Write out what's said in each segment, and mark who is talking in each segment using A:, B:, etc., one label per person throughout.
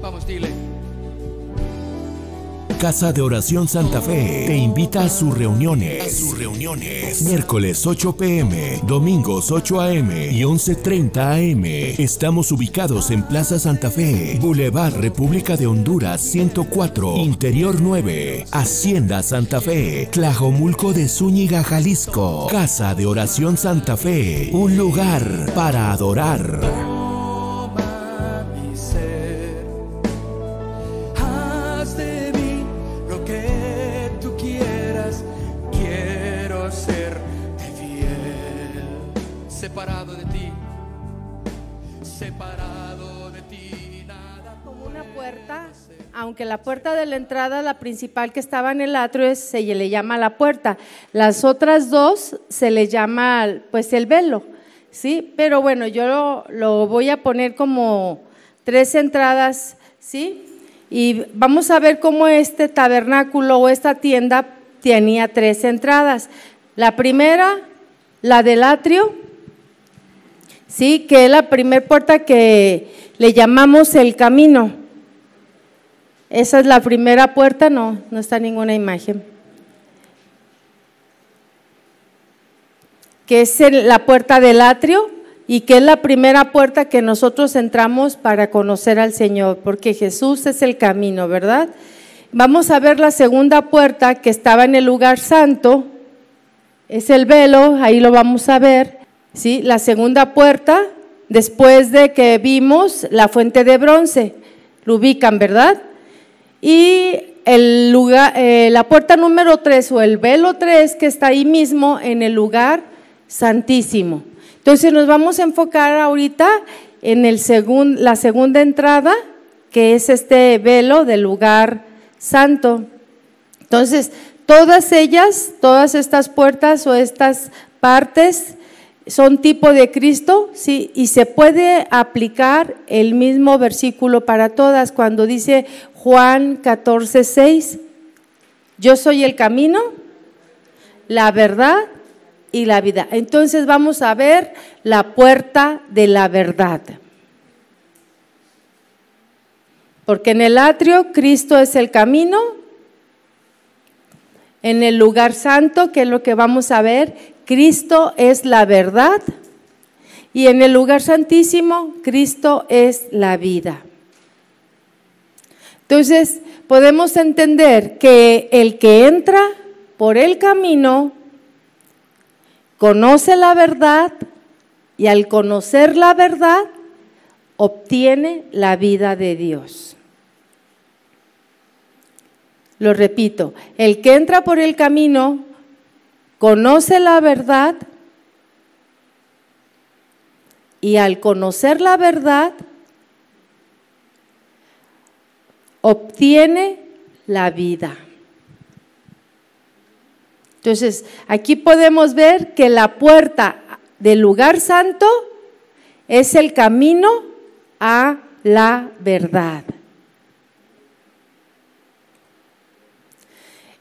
A: Vamos, dile.
B: Casa de Oración Santa Fe te invita a sus reuniones. Miércoles 8 p.m., domingos 8 a.m. y 11:30 a.m. Estamos ubicados en Plaza Santa Fe, Boulevard República de Honduras 104, Interior 9, Hacienda Santa Fe, Tlajomulco de Zúñiga, Jalisco. Casa de Oración Santa Fe, un lugar para adorar.
A: Separado de ti, nada.
C: Como una puerta, aunque la puerta de la entrada, la principal que estaba en el atrio, se le llama la puerta. Las otras dos se le llama pues el velo, ¿sí? Pero bueno, yo lo voy a poner como 3 entradas, ¿sí? Y vamos a ver cómo este tabernáculo o esta tienda tenía 3 entradas. La primera, la del atrio, sí, que es la primera puerta que le llamamos el camino. Esa es la primera puerta, no está ninguna imagen. Que es la puerta del atrio y que es la primera puerta que nosotros entramos para conocer al Señor, porque Jesús es el camino, ¿verdad? Vamos a ver la segunda puerta que estaba en el lugar santo, es el velo, ahí lo vamos a ver. ¿Sí? La segunda puerta, después de que vimos la fuente de bronce, lo ubican, ¿verdad? Y el lugar, la puerta número 3 o el velo 3 que está ahí mismo en el lugar santísimo. Entonces nos vamos a enfocar ahorita en la segunda entrada, que es este velo del lugar santo. Entonces, todas estas puertas o estas partes son tipo de Cristo, ¿sí? Y se puede aplicar el mismo versículo para todas cuando dice Juan 14:6, yo soy el camino, la verdad y la vida. Entonces vamos a ver la puerta de la verdad. Porque en el atrio Cristo es el camino, en el lugar santo, que es lo que vamos a ver, Cristo es la verdad, y en el lugar santísimo, Cristo es la vida. Entonces, podemos entender que el que entra por el camino conoce la verdad, y al conocer la verdad, obtiene la vida de Dios. Lo repito, el que entra por el camino conoce la verdad, y al conocer la verdad obtiene la vida. Entonces, aquí podemos ver que la puerta del lugar santo es el camino a la verdad.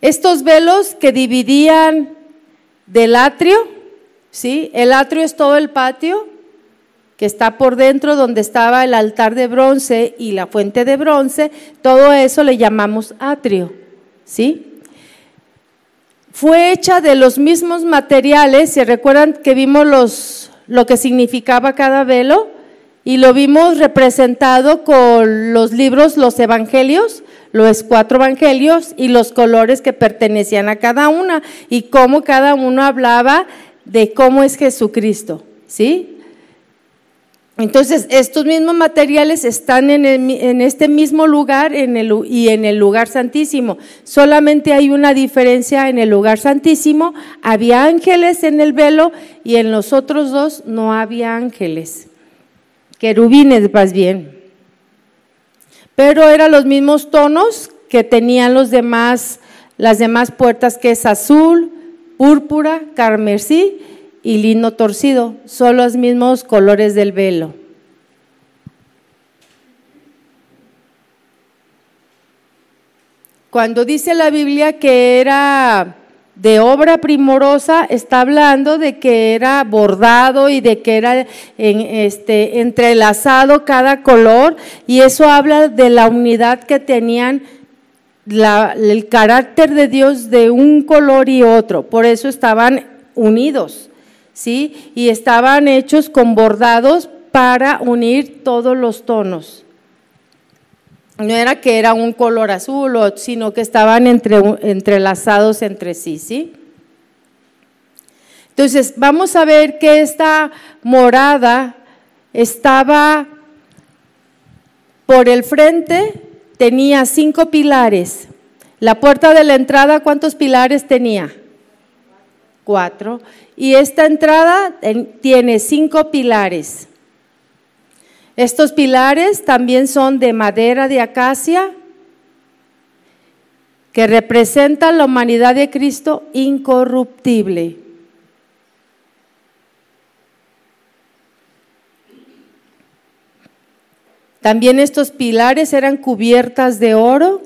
C: Estos velos que dividían del atrio, ¿sí? El atrio es todo el patio que está por dentro, donde estaba el altar de bronce y la fuente de bronce, todo eso le llamamos atrio, ¿sí? Fue hecha de los mismos materiales. ¿Se recuerdan que vimos lo que significaba cada velo? Y lo vimos representado con los libros, los evangelios, los 4 evangelios y los colores que pertenecían a cada una, y cómo cada uno hablaba de cómo es Jesucristo, ¿sí? Entonces, estos mismos materiales están en este mismo lugar y en el lugar santísimo. Solamente hay una diferencia: en el lugar santísimo había ángeles en el velo, y en los otros 2 no había ángeles, querubines más bien. Pero eran los mismos tonos que tenían las demás puertas, que es azul, púrpura, carmesí y lino torcido. Son los mismos colores del velo. Cuando dice la Biblia que era de obra primorosa está hablando de que era bordado y de que era entrelazado cada color, y eso habla de la unidad que tenían, el carácter de Dios de un color y otro, por eso estaban unidos, ¿sí? Y estaban hechos con bordados para unir todos los tonos. No era que era un color azul, sino que estaban entrelazados entre sí, ¿sí? Entonces, vamos a ver que esta morada estaba por el frente, tenía 5 pilares. La puerta de la entrada, ¿cuántos pilares tenía? 4. Y esta entrada tiene 5 pilares. Estos pilares también son de madera de acacia, que representan la humanidad de Cristo incorruptible. También estos pilares eran cubiertas de oro.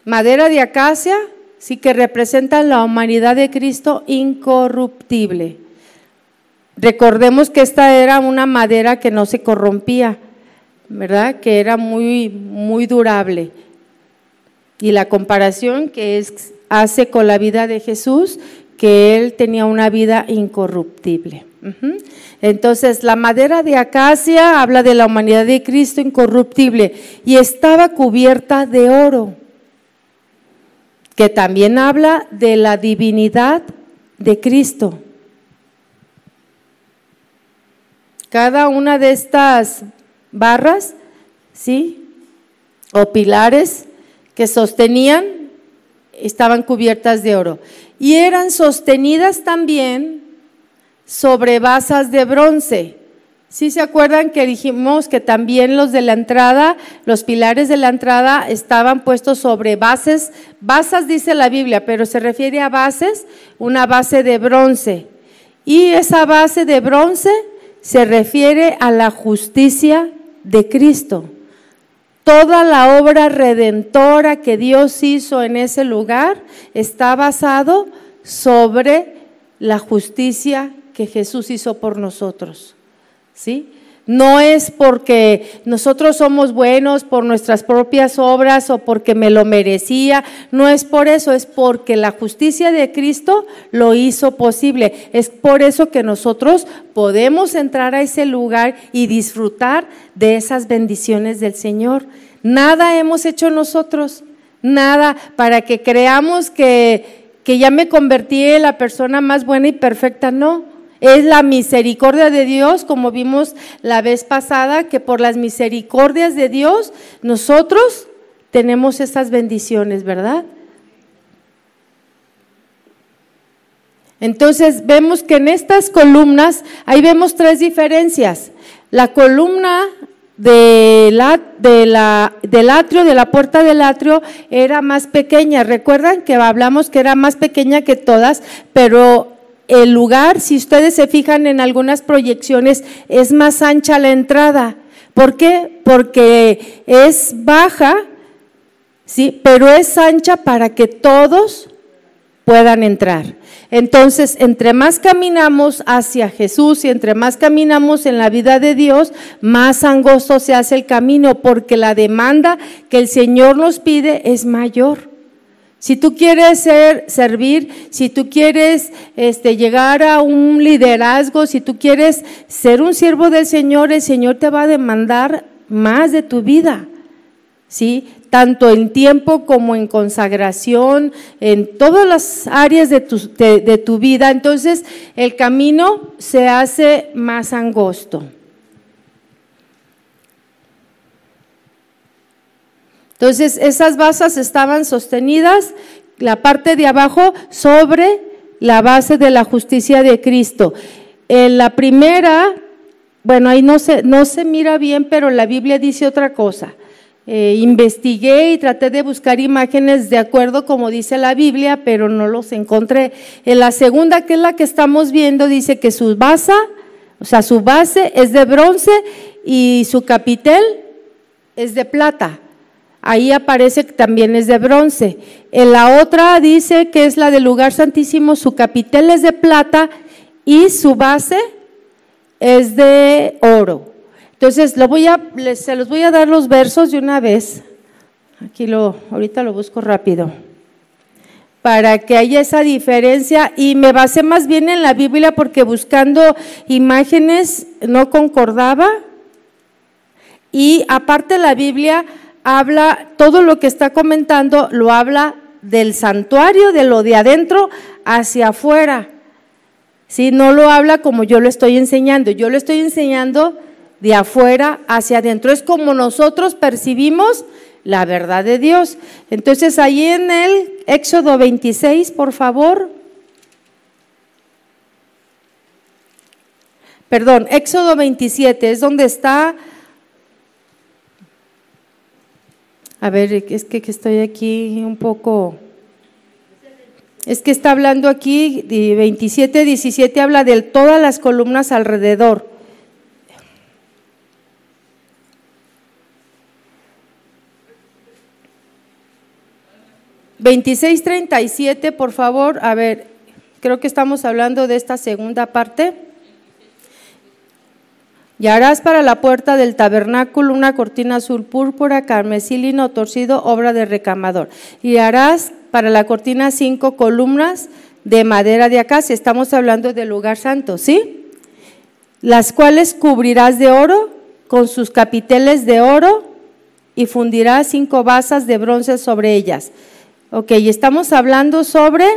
C: Madera de acacia, sí, que representan la humanidad de Cristo incorruptible. Recordemos que esta era una madera que no se corrompía, ¿verdad? Que era muy, muy durable. Y la comparación que hace con la vida de Jesús, que Él tenía una vida incorruptible. Entonces, la madera de acacia habla de la humanidad de Cristo incorruptible y estaba cubierta de oro, que también habla de la divinidad de Cristo. Cada una de estas barras, ¿sí?, o pilares que sostenían, estaban cubiertas de oro y eran sostenidas también sobre basas de bronce. ¿Sí se acuerdan que dijimos que también los de la entrada, los pilares de la entrada estaban puestos sobre basas dice la Biblia, pero se refiere a bases, una base de bronce, y esa base de bronce se refiere a la justicia de Cristo. Toda la obra redentora que Dios hizo en ese lugar está basado sobre la justicia que Jesús hizo por nosotros, ¿sí? No es porque nosotros somos buenos por nuestras propias obras o porque me lo merecía, no es por eso, es porque la justicia de Cristo lo hizo posible. Es por eso que nosotros podemos entrar a ese lugar y disfrutar de esas bendiciones del Señor. Nada hemos hecho nosotros, nada, para que creamos que ya me convertí en la persona más buena y perfecta, no. Es la misericordia de Dios, como vimos la vez pasada, que por las misericordias de Dios nosotros tenemos esas bendiciones, ¿verdad? Entonces vemos que en estas columnas, ahí vemos 3 diferencias. La columna del atrio, de la puerta del atrio, era más pequeña. Recuerdan que hablamos que era más pequeña que todas, pero el lugar, si ustedes se fijan en algunas proyecciones, es más ancha la entrada. ¿Por qué? Porque es baja, ¿sí?, pero es ancha para que todos puedan entrar. Entonces, entre más caminamos hacia Jesús y entre más caminamos en la vida de Dios, más angosto se hace el camino, porque la demanda que el Señor nos pide es mayor. Si tú quieres servir, si tú quieres llegar a un liderazgo, si tú quieres ser un siervo del Señor, el Señor te va a demandar más de tu vida, ¿sí? Tanto en tiempo como en consagración, en todas las áreas de tu vida. Entonces, el camino se hace más angosto. Entonces, esas basas estaban sostenidas, la parte de abajo, sobre la base de la justicia de Cristo. La primera, bueno, ahí no se mira bien, pero la Biblia dice otra cosa. Investigué y traté de buscar imágenes de acuerdo como dice la Biblia, pero no los encontré. En la segunda, que es la que estamos viendo, dice que su base es de bronce y su capitel es de plata. ahí aparece que también es de bronce. En la otra dice que es la del lugar santísimo, su capitel es de plata y su base es de oro. Entonces se los voy a dar los versos de una vez. Ahorita lo busco rápido, para que haya esa diferencia, y me basé más bien en la Biblia porque buscando imágenes no concordaba, y aparte la Biblia habla, todo lo que está comentando lo habla del santuario, de lo de adentro hacia afuera, ¿sí? No lo habla como yo lo estoy enseñando de afuera hacia adentro, es como nosotros percibimos la verdad de Dios. Entonces ahí en el Éxodo 26, por favor. Perdón, Éxodo 27 es donde está. A ver, es que estoy aquí un poco. Es que está hablando aquí, 27, 17 habla de todas las columnas alrededor. 26:37, por favor, a ver, creo que estamos hablando de esta segunda parte. Y harás para la puerta del tabernáculo una cortina azul púrpura, carmesí, lino torcido, obra de recamador. Y harás para la cortina 5 columnas de madera de acacia, estamos hablando del lugar santo, ¿sí? Las cuales cubrirás de oro con sus capiteles de oro y fundirás 5 basas de bronce sobre ellas. Ok, y estamos hablando sobre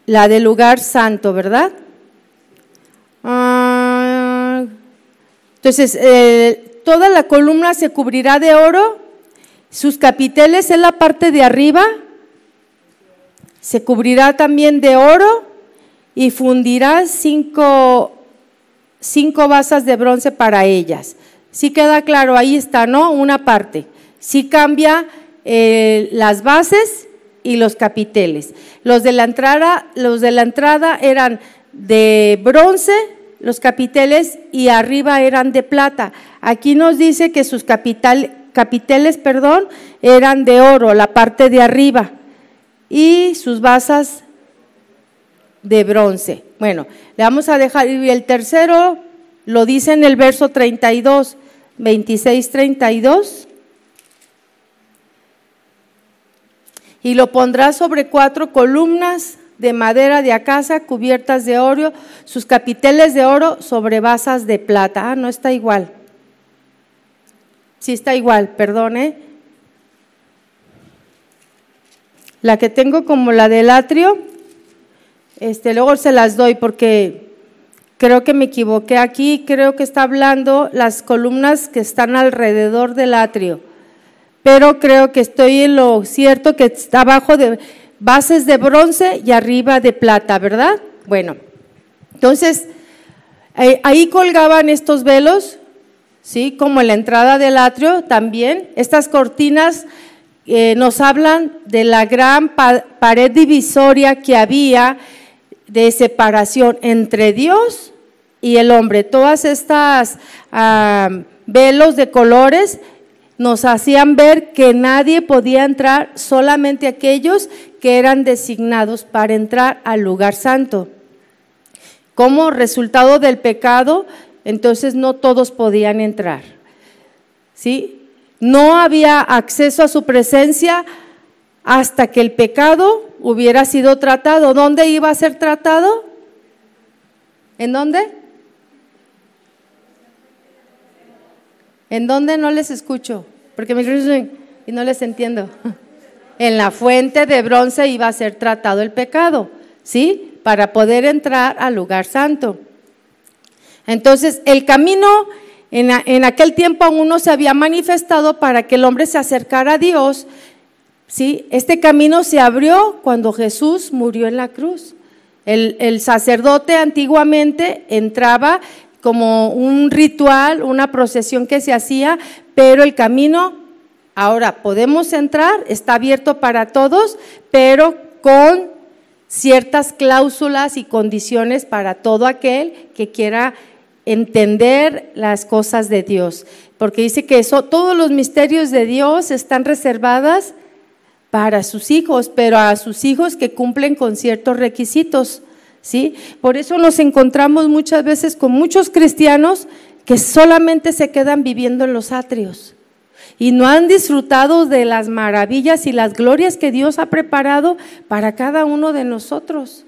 C: la del lugar santo, ¿verdad? Entonces, toda la columna se cubrirá de oro, sus capiteles en la parte de arriba, se cubrirá también de oro y fundirá 5 basas de bronce para ellas. ¿Sí queda claro? Ahí está, ¿no? Una parte. Sí cambia las bases y los capiteles. Los de la entrada eran de bronce, los capiteles, y arriba eran de plata. Aquí nos dice que sus capiteles, eran de oro, la parte de arriba, y sus basas de bronce. Bueno, le vamos a dejar, y el tercero lo dice en el verso 32, 26:32. Y lo pondrás sobre 4 columnas de madera de acacia cubiertas de oro, sus capiteles de oro sobre basas de plata. No está igual. Sí está igual, perdón. La que tengo como la del atrio, luego se las doy porque creo que me equivoqué aquí, creo que está hablando las columnas que están alrededor del atrio. Pero creo que estoy en lo cierto, que está abajo de bases de bronce y arriba de plata, ¿verdad? Bueno, entonces ahí colgaban estos velos, ¿sí? Como en la entrada del atrio también. Estas cortinas nos hablan de la gran pared divisoria que había de separación entre Dios y el hombre. Todas estas velos de colores nos hacían ver que nadie podía entrar, solamente aquellos que eran designados para entrar al lugar santo. Como resultado del pecado, entonces no todos podían entrar, ¿sí? No había acceso a su presencia hasta que el pecado hubiera sido tratado. ¿Dónde iba a ser tratado? ¿En dónde? ¿En dónde? No les escucho, porque me dicen y no les entiendo. En la fuente de bronce iba a ser tratado el pecado, ¿sí? Para poder entrar al lugar santo. Entonces, el camino en aquel tiempo aún no se había manifestado para que el hombre se acercara a Dios, ¿sí? Este camino se abrió cuando Jesús murió en la cruz. El sacerdote antiguamente entraba como un ritual, una procesión que se hacía, pero el camino, ahora podemos entrar, está abierto para todos, pero con ciertas cláusulas y condiciones para todo aquel que quiera entender las cosas de Dios, porque dice que todos los misterios de Dios están reservadas para sus hijos, pero a sus hijos que cumplen con ciertos requisitos, ¿sí? Por eso nos encontramos muchas veces con muchos cristianos que solamente se quedan viviendo en los atrios y no han disfrutado de las maravillas y las glorias que Dios ha preparado para cada uno de nosotros,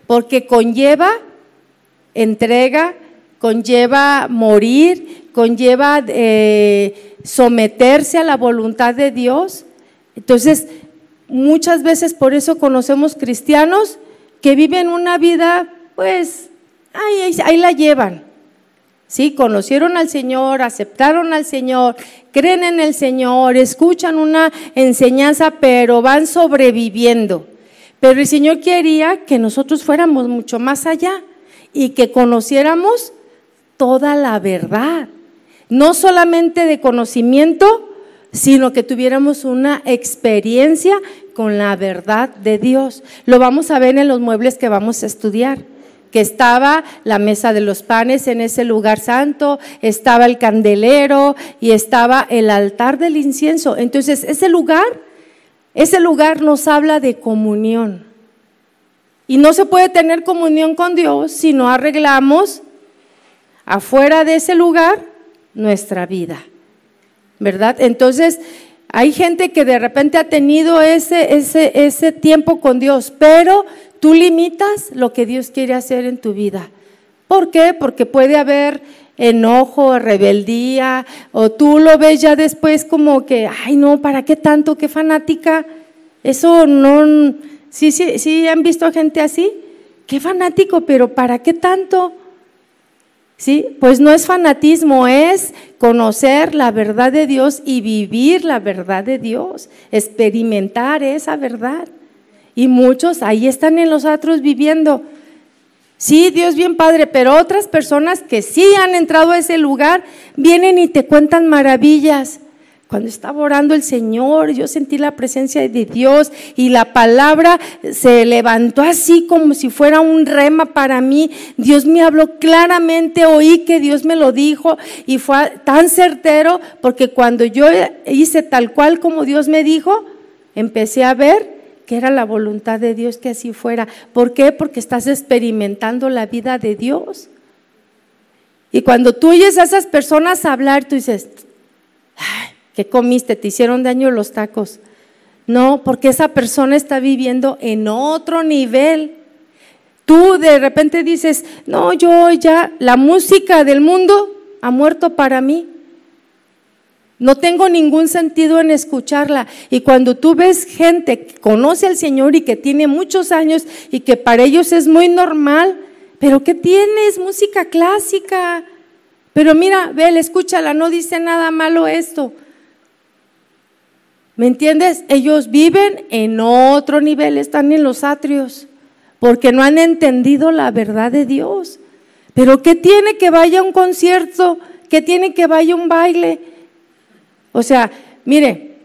C: porque conlleva entrega, conlleva morir, conlleva someterse a la voluntad de Dios. Entonces, muchas veces por eso conocemos cristianos que viven una vida, pues, ahí la llevan. Sí, conocieron al Señor, aceptaron al Señor, creen en el Señor, escuchan una enseñanza, pero van sobreviviendo. Pero el Señor quería que nosotros fuéramos mucho más allá y que conociéramos toda la verdad, no solamente de conocimiento, sino que tuviéramos una experiencia con la verdad de Dios. Lo vamos a ver en los muebles que vamos a estudiar, que estaba la mesa de los panes en ese lugar santo, estaba el candelero y estaba el altar del incienso. Entonces ese lugar nos habla de comunión. Y no se puede tener comunión con Dios si no arreglamos afuera de ese lugar nuestra vida, ¿verdad? Entonces hay gente que de repente ha tenido ese tiempo con Dios, pero tú limitas lo que Dios quiere hacer en tu vida. ¿Por qué? Porque puede haber enojo, rebeldía, o tú lo ves ya después como que, ay no, ¿para qué tanto? ¿Qué fanática? Eso no… Sí, ¿han visto gente así? Qué fanático, pero ¿para qué tanto? Sí, pues no es fanatismo, es conocer la verdad de Dios y vivir la verdad de Dios, experimentar esa verdad. Y muchos ahí están en los atrios viviendo. Sí, Dios bien padre, pero otras personas que sí han entrado a ese lugar vienen y te cuentan maravillas. Cuando estaba orando el Señor, yo sentí la presencia de Dios y la palabra se levantó así como si fuera un rema para mí. Dios me habló claramente, oí que Dios me lo dijo y fue tan certero, porque cuando yo hice tal cual como Dios me dijo, empecé a ver que era la voluntad de Dios que así fuera. ¿Por qué? Porque estás experimentando la vida de Dios. Y cuando tú oyes a esas personas hablar, tú dices, ay, ¿qué comiste? ¿Te hicieron daño los tacos? No, porque esa persona está viviendo en otro nivel. Tú de repente dices, no, yo ya, la música del mundo ha muerto para mí. No tengo ningún sentido en escucharla. Y cuando tú ves gente que conoce al Señor y que tiene muchos años y que para ellos es muy normal, ¿pero qué tienes? Música clásica. Pero mira, ve, escúchala, no dice nada malo esto. ¿Me entiendes? Ellos viven en otro nivel, están en los atrios, porque no han entendido la verdad de Dios. ¿Pero qué tiene que vaya a un concierto? ¿Qué tiene que vaya a un baile? O sea, mire,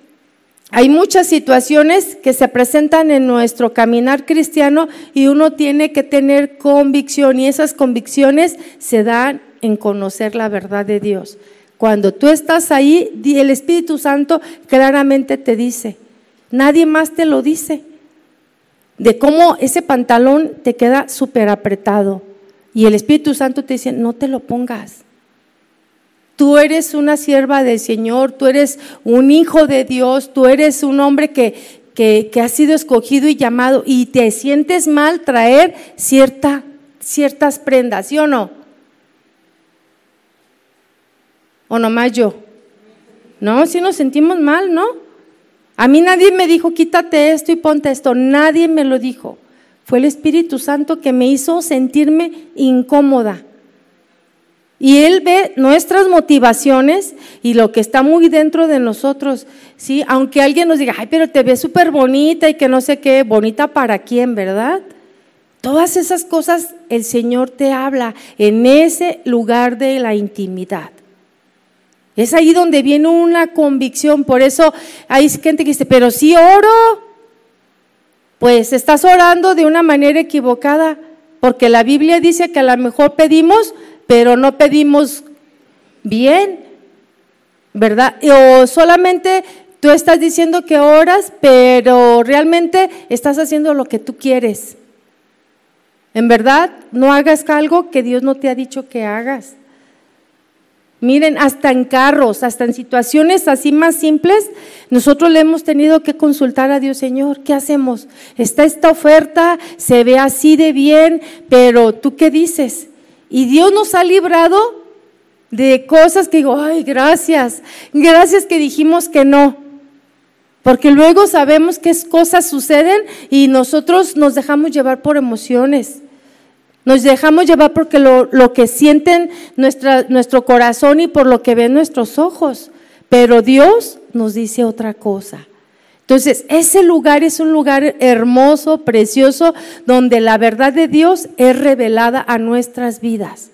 C: hay muchas situaciones que se presentan en nuestro caminar cristiano y uno tiene que tener convicción, y esas convicciones se dan en conocer la verdad de Dios. Cuando tú estás ahí, el Espíritu Santo claramente te dice, nadie más te lo dice, de cómo ese pantalón te queda súper apretado, y el Espíritu Santo te dice, no te lo pongas. Tú eres una sierva del Señor, tú eres un hijo de Dios, tú eres un hombre que ha sido escogido y llamado, y te sientes mal traer ciertas prendas, ¿sí o no? ¿O nomás yo? No, sí nos sentimos mal, ¿no? A mí nadie me dijo, quítate esto y ponte esto, nadie me lo dijo. Fue el Espíritu Santo que me hizo sentirme incómoda. Y Él ve nuestras motivaciones y lo que está muy dentro de nosotros, ¿sí? Aunque alguien nos diga, ay, pero te ves súper bonita y que no sé qué, bonita para quién, ¿verdad? Todas esas cosas el Señor te habla en ese lugar de la intimidad. Es ahí donde viene una convicción. Por eso hay gente que dice, pero si oro, pues estás orando de una manera equivocada. porque la Biblia dice que a lo mejor pedimos, pero no pedimos bien, ¿verdad? O solamente tú estás diciendo que oras, pero realmente estás haciendo lo que tú quieres. En verdad, no hagas algo que Dios no te ha dicho que hagas. Miren, hasta en carros, hasta en situaciones así más simples, nosotros le hemos tenido que consultar a Dios: Señor, ¿qué hacemos? Está esta oferta, se ve así de bien, pero ¿tú qué dices? Y Dios nos ha librado de cosas que digo: ay, gracias que dijimos que no, porque luego sabemos que cosas suceden y nosotros nos dejamos llevar por emociones. Nos dejamos llevar porque lo que sienten nuestro corazón y por lo que ven nuestros ojos, pero Dios nos dice otra cosa. Entonces, ese lugar es un lugar hermoso, precioso, donde la verdad de Dios es revelada a nuestras vidas.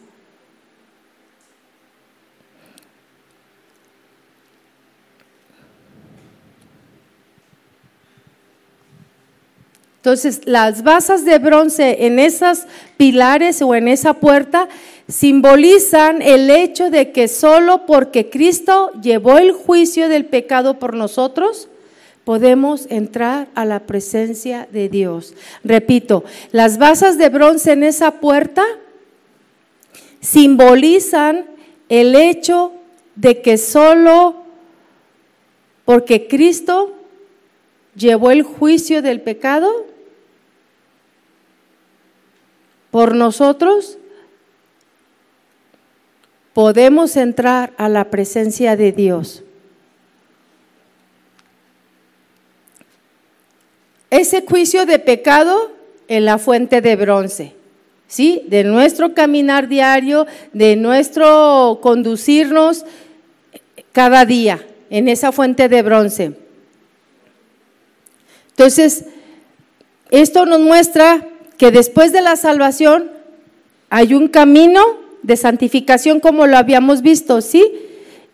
C: Entonces, las basas de bronce en esos pilares o en esa puerta simbolizan el hecho de que solo porque Cristo llevó el juicio del pecado por nosotros, podemos entrar a la presencia de Dios. Repito, las basas de bronce en esa puerta simbolizan el hecho de que solo porque Cristo llevó el juicio del pecado por nosotros, podemos entrar a la presencia de Dios. Ese juicio de pecado en la fuente de bronce, ¿sí? De nuestro caminar diario, de nuestro conducirnos cada día en esa fuente de bronce. Entonces, esto nos muestra que después de la salvación hay un camino de santificación, como lo habíamos visto, ¿sí?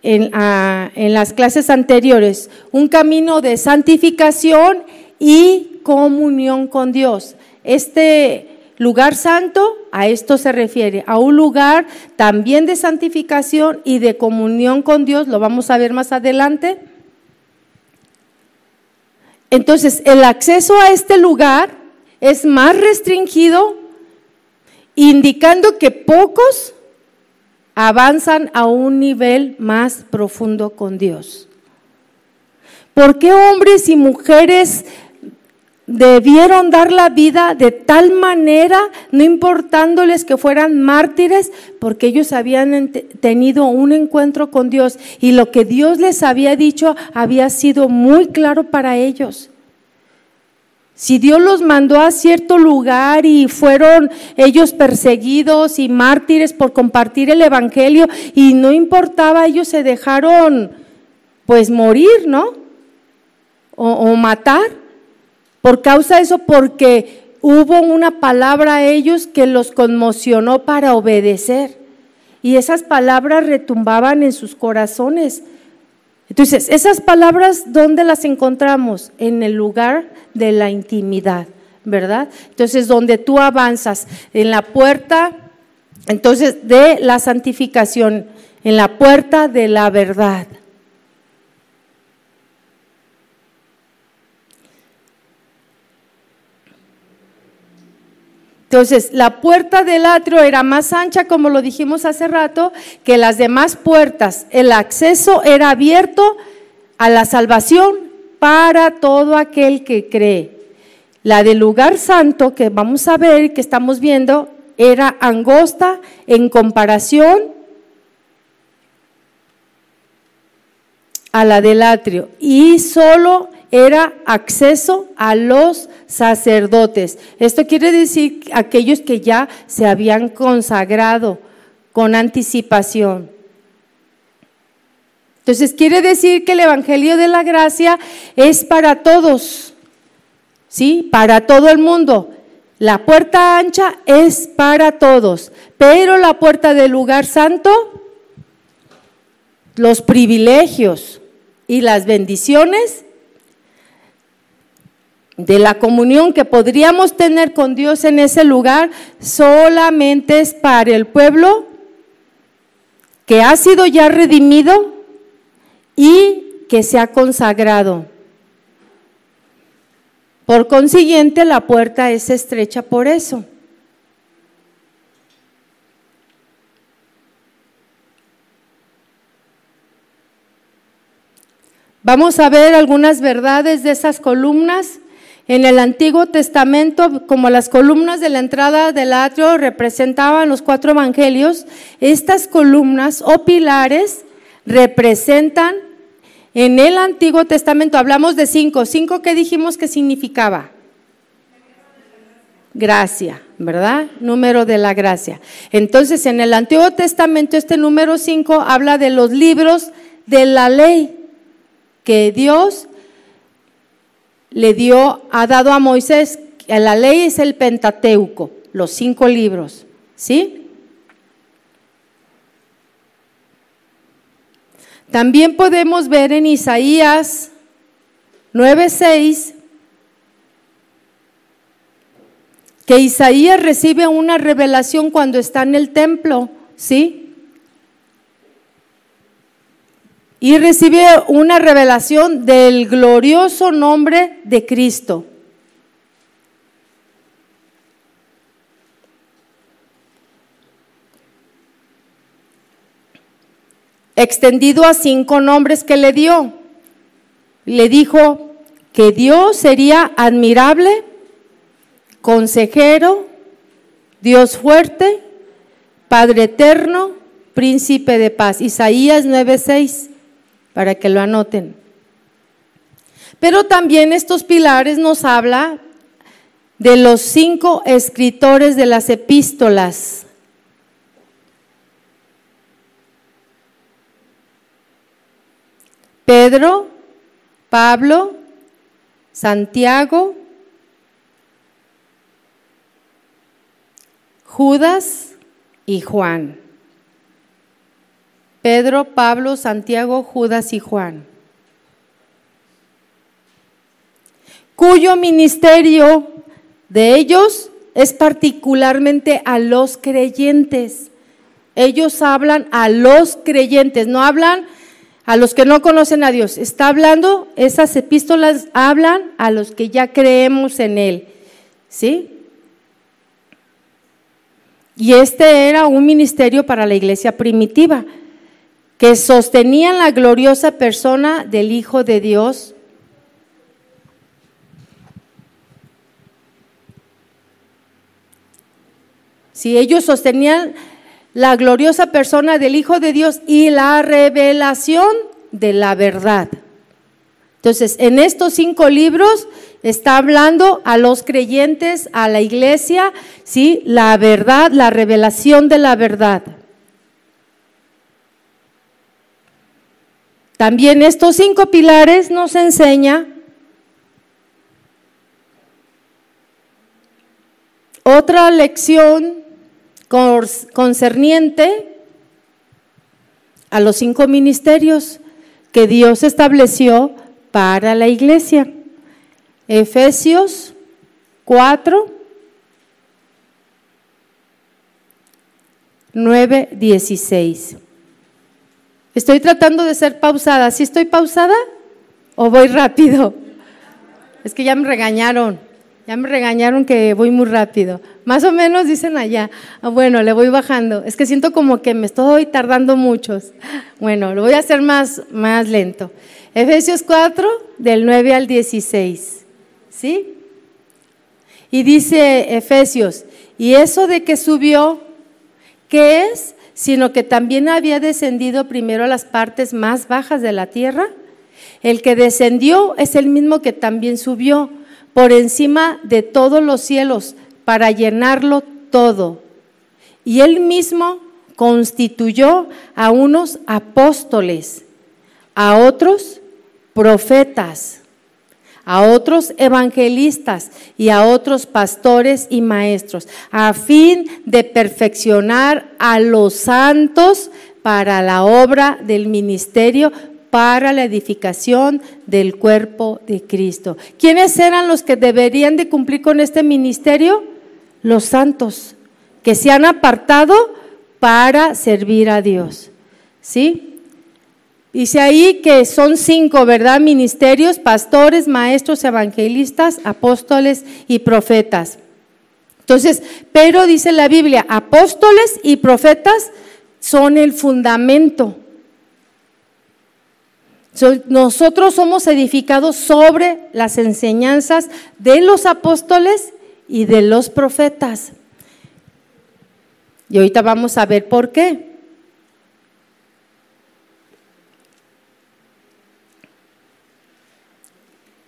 C: En las clases anteriores, un camino de santificación y comunión con Dios. Este lugar santo, a esto se refiere, a un lugar también de santificación y de comunión con Dios, lo vamos a ver más adelante. Entonces, el acceso a este lugar es más restringido, indicando que pocos avanzan a un nivel más profundo con Dios. ¿Por qué hombres y mujeres debieron dar la vida de tal manera, no importándoles que fueran mártires? Porque ellos habían tenido un encuentro con Dios y lo que Dios les había dicho había sido muy claro para ellos. Si Dios los mandó a cierto lugar y fueron ellos perseguidos y mártires por compartir el evangelio y no importaba, ellos se dejaron pues morir, ¿no? O matar por causa de eso, porque hubo una palabra a ellos que los conmocionó para obedecer y esas palabras retumbaban en sus corazones. Entonces, esas palabras, ¿dónde las encontramos? En el lugar de la intimidad, ¿verdad? Entonces, donde tú avanzas, en la puerta, entonces, de la santificación, en la puerta de la verdad. Entonces, la puerta del atrio era más ancha, como lo dijimos hace rato, que las demás puertas. El acceso era abierto a la salvación para todo aquel que cree. La del lugar santo, que vamos a ver, que estamos viendo, era angosta en comparación a la del atrio y solo era acceso a los sacerdotes. Esto quiere decir aquellos que ya se habían consagrado con anticipación. Entonces quiere decir que el evangelio de la gracia es para todos, ¿sí? Para todo el mundo. La puerta ancha es para todos, pero la puerta del lugar santo, los privilegios y las bendiciones de la comunión que podríamos tener con Dios en ese lugar, solamente es para el pueblo que ha sido ya redimido y que se ha consagrado. Por consiguiente, la puerta es estrecha por eso. Vamos a ver algunas verdades de esas columnas. En el Antiguo Testamento, como las columnas de la entrada del atrio representaban los 4 evangelios, estas columnas o pilares representan en el Antiguo Testamento, hablamos de 5 que dijimos que significaba. Gracia, ¿verdad? Número de la gracia. Entonces, en el Antiguo Testamento, este número 5 habla de los libros de la ley que Dios ha dado a Moisés. La ley es el Pentateuco, los 5 libros, ¿sí? También podemos ver en Isaías 9:6 que Isaías recibe una revelación cuando está en el templo, ¿sí? Y recibe una revelación del glorioso nombre de Cristo. Extendido a 5 nombres que le dio. Le dijo que Dios sería admirable, consejero, Dios fuerte, Padre eterno, príncipe de paz. Isaías 9:6, para que lo anoten. Pero también estos pilares nos habla de los 5 escritores de las epístolas. Pedro, Pablo, Santiago, Judas y Juan. Pedro, Pablo, Santiago, Judas y Juan. Cuyo ministerio de ellos es particularmente a los creyentes. Ellos hablan a los creyentes, no hablan a los que no conocen a Dios. Está hablando, esas epístolas hablan a los que ya creemos en Él, ¿sí? Y este era un ministerio para la iglesia primitiva, que sostenían la gloriosa persona del Hijo de Dios. Si ellos sostenían la gloriosa persona del Hijo de Dios y la revelación de la verdad. Entonces, en estos 5 libros está hablando a los creyentes, a la iglesia, ¿sí? La verdad, la revelación de la verdad. También estos 5 pilares nos enseña otra lección concerniente a los 5 ministerios que Dios estableció para la iglesia. Efesios 4, 9, 16. Estoy tratando de ser pausada. ¿Sí estoy pausada o voy rápido? Es que ya me regañaron. Ya me regañaron que voy muy rápido. Más o menos dicen allá. Bueno, le voy bajando. Es que siento como que me estoy tardando muchos. Bueno, lo voy a hacer más lento. Efesios 4, del 9 al 16. ¿Sí? Y dice Efesios, ¿y eso de que subió, qué es? Sino que también había descendido primero a las partes más bajas de la tierra. El que descendió es el mismo que también subió por encima de todos los cielos para llenarlo todo. Y él mismo constituyó a unos apóstoles, a otros profetas, a otros evangelistas y a otros pastores y maestros, a fin de perfeccionar a los santos para la obra del ministerio, para la edificación del cuerpo de Cristo. ¿Quiénes eran los que deberían de cumplir con este ministerio? Los santos, que se han apartado para servir a Dios. ¿Sí? Dice ahí que son 5, ¿verdad? Ministerios: pastores, maestros, evangelistas, apóstoles y profetas. Entonces, pero dice la Biblia, apóstoles y profetas son el fundamento. Nosotros somos edificados sobre las enseñanzas de los apóstoles y de los profetas. Y ahorita vamos a ver por qué.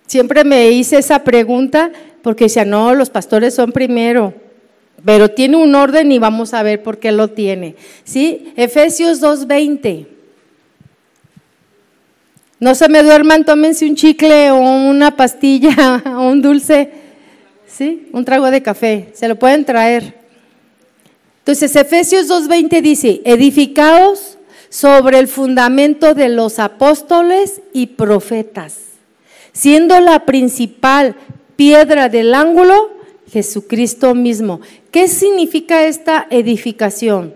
C: Siempre me hice esa pregunta porque decía, no, los pastores son primero, pero tiene un orden y vamos a ver por qué lo tiene. ¿Sí? Efesios 2:20. No se me duerman, tómense un chicle o una pastilla o un dulce, ¿sí? Un trago de café, se lo pueden traer. Entonces, Efesios 2:20 dice, edificados sobre el fundamento de los apóstoles y profetas, siendo la principal piedra del ángulo Jesucristo mismo. ¿Qué significa esta edificación?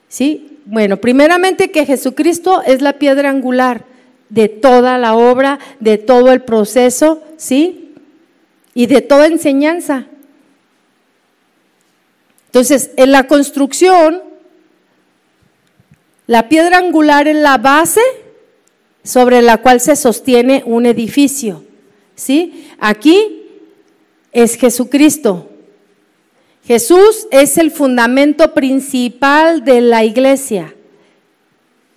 C: ¿Sí? Bueno, primeramente que Jesucristo es la piedra angular de toda la obra, de todo el proceso, ¿sí? Y de toda enseñanza. Entonces, en la construcción, la piedra angular es la base sobre la cual se sostiene un edificio, ¿sí? Aquí es Jesucristo. Jesús es el fundamento principal de la iglesia.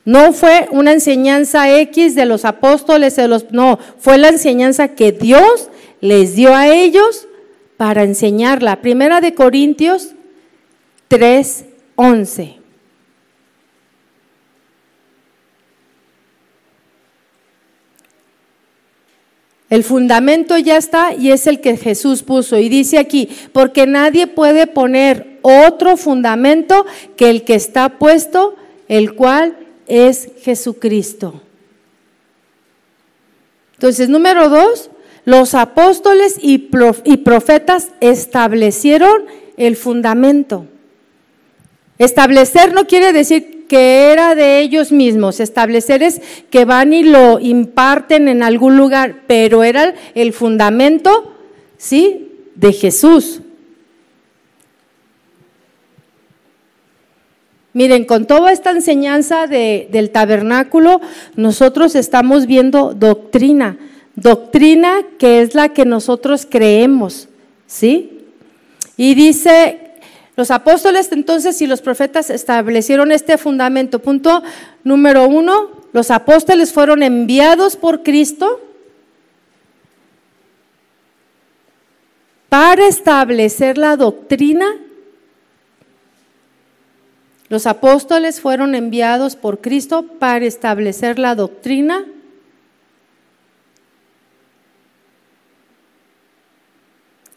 C: No fue una enseñanza X de los apóstoles, no, fue la enseñanza que Dios les dio a ellos para enseñarla. Primera de Corintios 3:11. El fundamento ya está y es el que Jesús puso. Y dice aquí, porque nadie puede poner otro fundamento que el que está puesto, el cual es Jesucristo. Entonces, número 2, los apóstoles y profetas establecieron el fundamento. Establecer no quiere decir que era de ellos mismos, establecer es que van y lo imparten en algún lugar, pero era el fundamento, ¿sí?, de Jesús. Miren, con toda esta enseñanza del tabernáculo, nosotros estamos viendo doctrina que es la que nosotros creemos, ¿sí? Y dice, los apóstoles entonces y los profetas establecieron este fundamento. Punto número 1, los apóstoles fueron enviados por Cristo para establecer la doctrina. Los apóstoles fueron enviados por Cristo para establecer la doctrina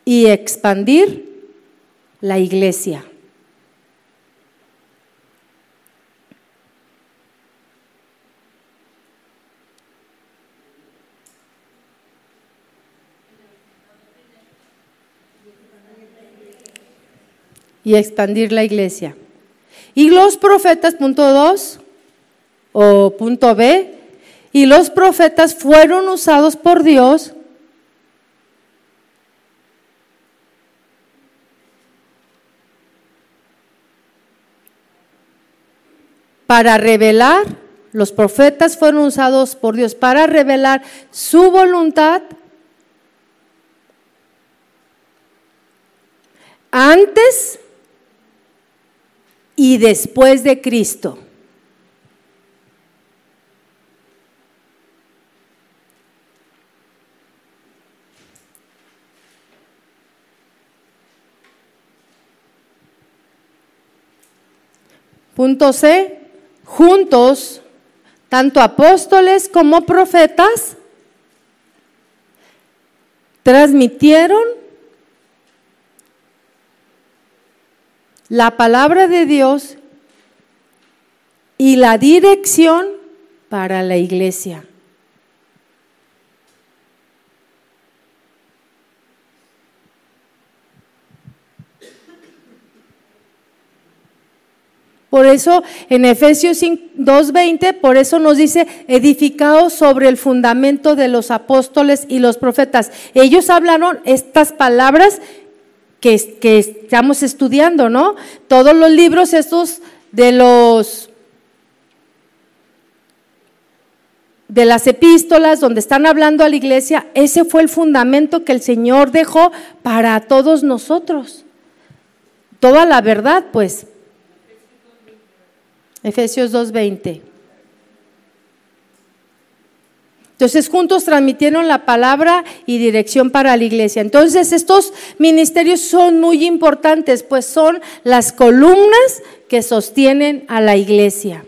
C: y expandir la iglesia. Y expandir la iglesia. Y los profetas, punto 2 o punto B, y los profetas fueron usados por Dios para revelar, los profetas fueron usados por Dios para revelar su voluntad antes y después de Cristo. Punto C, juntos, tanto apóstoles como profetas, transmitieron la palabra de Dios y la dirección para la iglesia. Por eso en Efesios 2:20, por eso nos dice, edificados sobre el fundamento de los apóstoles y los profetas. Ellos hablaron estas palabras que estamos estudiando, ¿no? Todos los libros estos de las epístolas donde están hablando a la iglesia, ese fue el fundamento que el Señor dejó para todos nosotros. Toda la verdad, pues. Efesios 2:20. Entonces juntos transmitieron la palabra y dirección para la iglesia. Entonces estos ministerios son muy importantes, pues son las columnas que sostienen a la iglesia.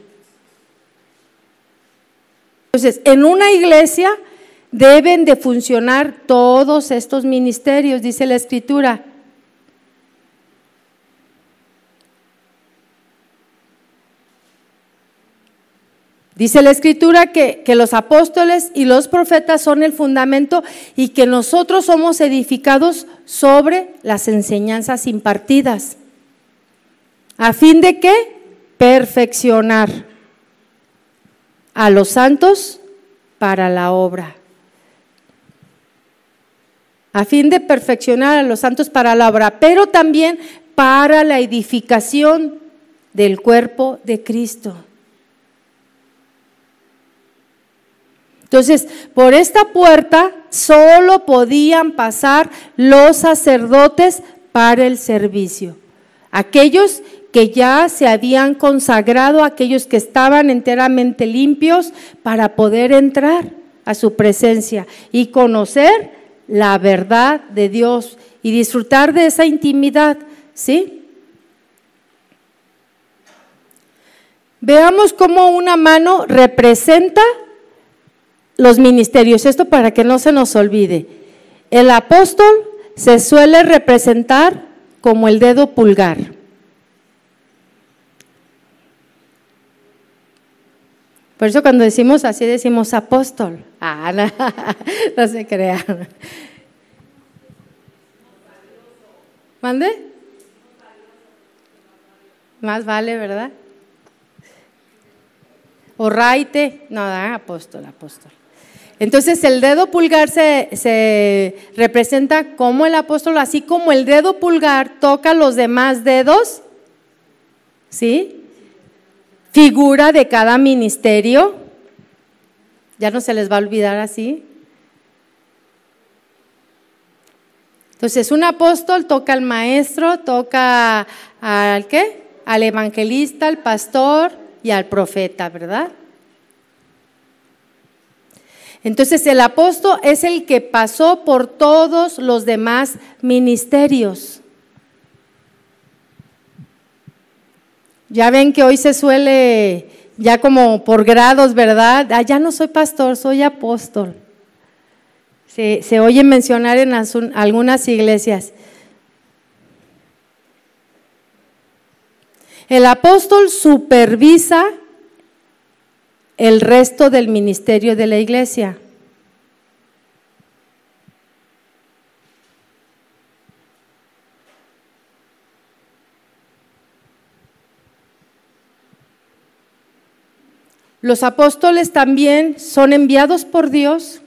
C: Entonces en una iglesia deben de funcionar todos estos ministerios, dice la Escritura. Dice la Escritura que los apóstoles y los profetas son el fundamento y que nosotros somos edificados sobre las enseñanzas impartidas. ¿A fin de qué? Perfeccionar a los santos para la obra. A fin de perfeccionar a los santos para la obra, pero también para la edificación del cuerpo de Cristo. Entonces, por esta puerta solo podían pasar los sacerdotes para el servicio. Aquellos que ya se habían consagrado, aquellos que estaban enteramente limpios para poder entrar a su presencia y conocer la verdad de Dios y disfrutar de esa intimidad, ¿sí? Veamos cómo una mano representa los ministerios, esto para que no se nos olvide. El apóstol se suele representar como el dedo pulgar. Por eso cuando decimos así, decimos apóstol. No se crean. ¿Mande? Más vale, ¿verdad? O raite, no, apóstol. Entonces el dedo pulgar se representa como el apóstol, así como el dedo pulgar toca los demás dedos, ¿sí? Figura de cada ministerio, ya no se les va a olvidar así. Entonces un apóstol toca al maestro, toca al ¿qué? Al evangelista, al pastor y al profeta, ¿verdad? Entonces el apóstol es el que pasó por todos los demás ministerios. Ya ven que hoy se suele, ya como por grados, ¿verdad? Ya no soy pastor, soy apóstol. Se oye mencionar en algunas iglesias. El apóstol supervisa el resto del ministerio de la iglesia. Los apóstoles también son enviados por Dios,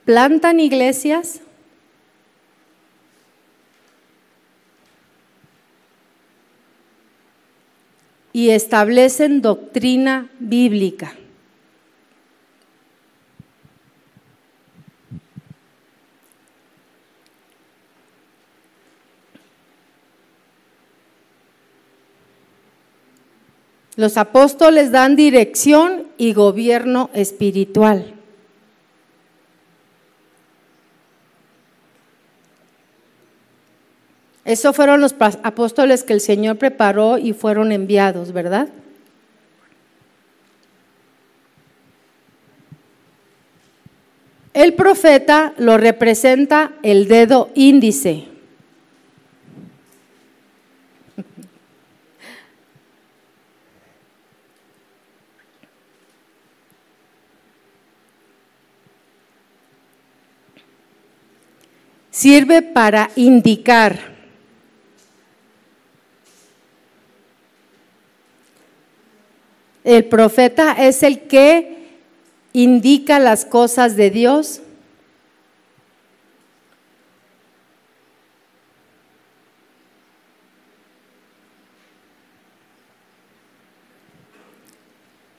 C: plantan iglesias, y establecen doctrina bíblica. Los apóstoles dan dirección y gobierno espiritual. Esos fueron los apóstoles que el Señor preparó y fueron enviados, ¿verdad? El profeta lo representa el dedo índice. sirve para indicar. El profeta es el que indica las cosas de Dios.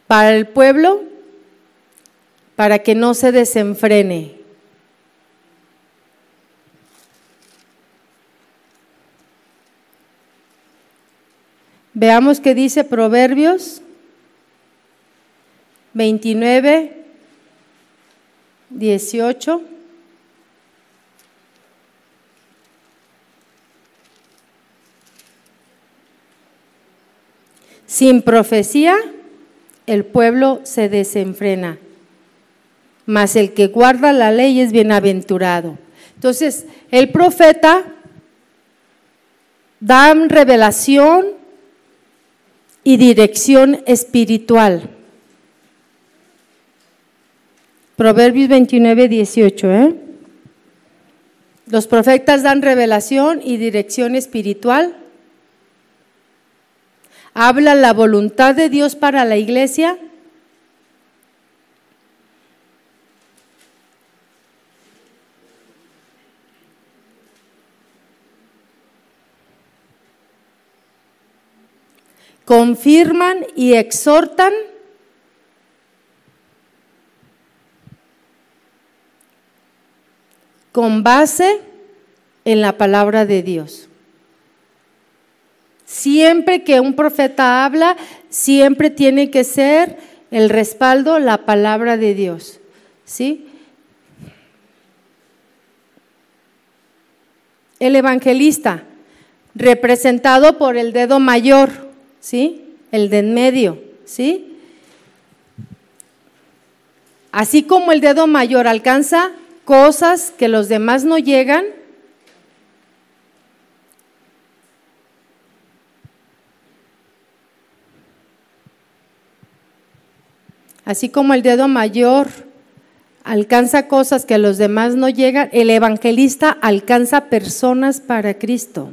C: Para el pueblo, para que no se desenfrene. Veamos qué dice Proverbios 29, 18. Sin profecía, el pueblo se desenfrena, mas el que guarda la ley es bienaventurado. Entonces, el profeta da revelación y dirección espiritual. Proverbios 29, 18. Los profetas dan revelación y dirección espiritual. Habla la voluntad de Dios para la iglesia. Confirman y exhortan. Con base en la palabra de Dios. Siempre que un profeta habla, siempre tiene que ser el respaldo, la palabra de Dios, ¿sí? El evangelista, representado por el dedo mayor, ¿sí? El de en medio, ¿sí? Así como el dedo mayor alcanza cosas que los demás no llegan, así como el dedo mayor alcanza cosas que los demás no llegan, el evangelista alcanza personas para Cristo.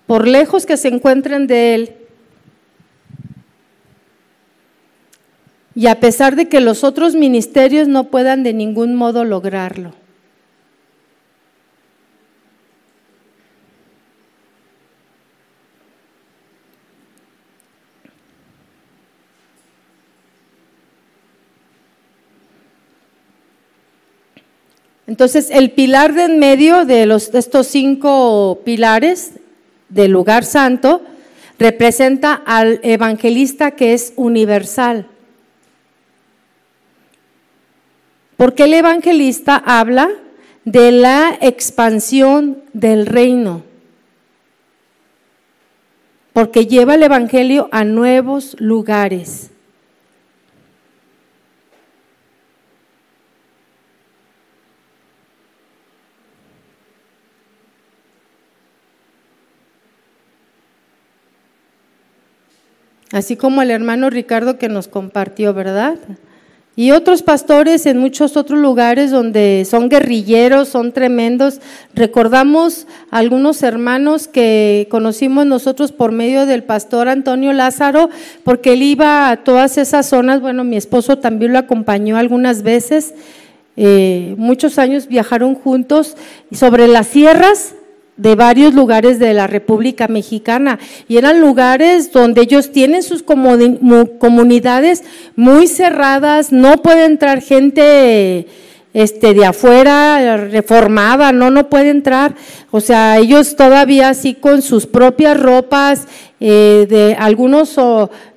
C: Por lejos que se encuentren de él, y a pesar de que los otros ministerios no puedan de ningún modo lograrlo. Entonces, el pilar de en medio de estos 5 pilares del lugar santo representa al evangelista que es universal. Porque el evangelista habla de la expansión del reino. Porque lleva el evangelio a nuevos lugares. Así como el hermano Ricardo que nos compartió, ¿verdad? Y otros pastores en muchos otros lugares donde son guerrilleros, son tremendos. Recordamos algunos hermanos que conocimos nosotros por medio del pastor Antonio Lázaro, porque él iba a todas esas zonas. Bueno, mi esposo también lo acompañó algunas veces. Muchos años viajaron juntos sobre las sierras de varios lugares de la República Mexicana, y eran lugares donde ellos tienen sus comunidades muy cerradas, no puede entrar gente de afuera reformada, no puede entrar, o sea, ellos todavía así con sus propias ropas, de algunos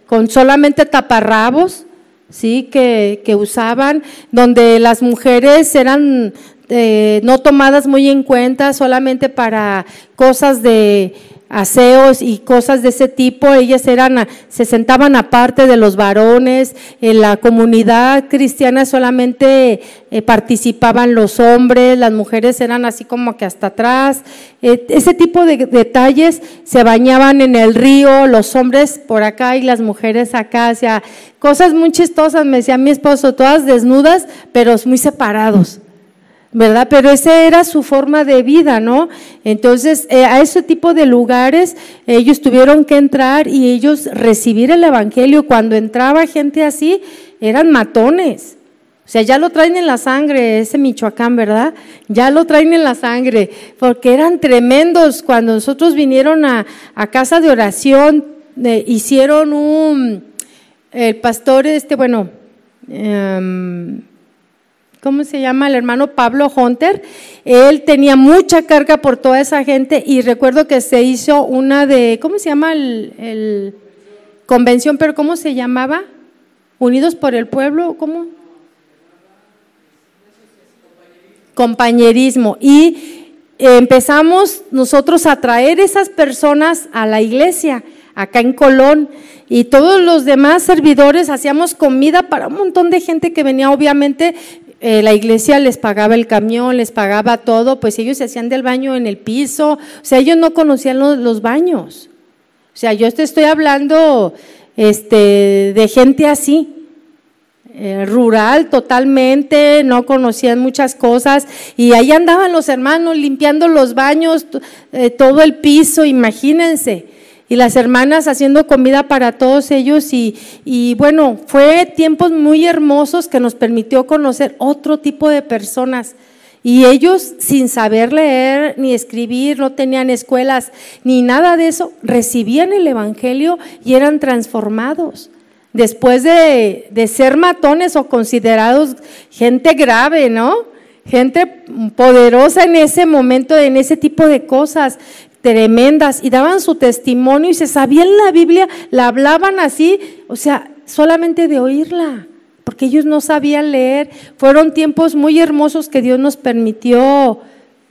C: con solamente taparrabos, sí, que usaban, donde las mujeres eran no tomadas muy en cuenta, solamente para cosas de aseos y cosas de ese tipo. Ellas se sentaban aparte de los varones. En la comunidad cristiana solamente participaban los hombres, las mujeres eran así como que hasta atrás. Ese tipo de detalles. Se bañaban en el río, los hombres por acá y las mujeres acá. O sea, cosas muy chistosas, me decía mi esposo, todas desnudas, pero muy separados, ¿verdad? Pero esa era su forma de vida, ¿no? Entonces, a ese tipo de lugares ellos tuvieron que entrar y ellos recibir el evangelio. Cuando entraba gente así, eran matones. O sea, ya lo traen en la sangre, ese Michoacán, ¿verdad? Ya lo traen en la sangre, porque eran tremendos. Cuando nosotros vinieron a casa de oración, hicieron el pastor, ¿cómo se llama? El hermano Pablo Hunter. Él tenía mucha carga por toda esa gente y recuerdo que se hizo una ¿cómo se llama? El convención, pero ¿cómo se llamaba? Unidos por el Pueblo, ¿cómo? Compañerismo. Y empezamos nosotros a traer esas personas a la iglesia, acá en Colón, y todos los demás servidores hacíamos comida para un montón de gente que venía. Obviamente la iglesia les pagaba el camión, les pagaba todo, pues ellos se hacían del baño en el piso. O sea, ellos no conocían los baños. O sea, yo te estoy hablando de gente así, rural totalmente, no conocían muchas cosas, y ahí andaban los hermanos limpiando los baños, todo el piso, imagínense, y las hermanas haciendo comida para todos ellos. Y bueno, fue tiempos muy hermosos que nos permitió conocer otro tipo de personas. Y ellos, sin saber leer ni escribir, no tenían escuelas ni nada de eso, recibían el evangelio y eran transformados. Después de ser matones o considerados gente grave, ¿no? Gente poderosa en ese momento, en ese tipo de cosas tremendas, y daban su testimonio y se sabían la Biblia, la hablaban así, o sea, solamente de oírla, porque ellos no sabían leer. Fueron tiempos muy hermosos que Dios nos permitió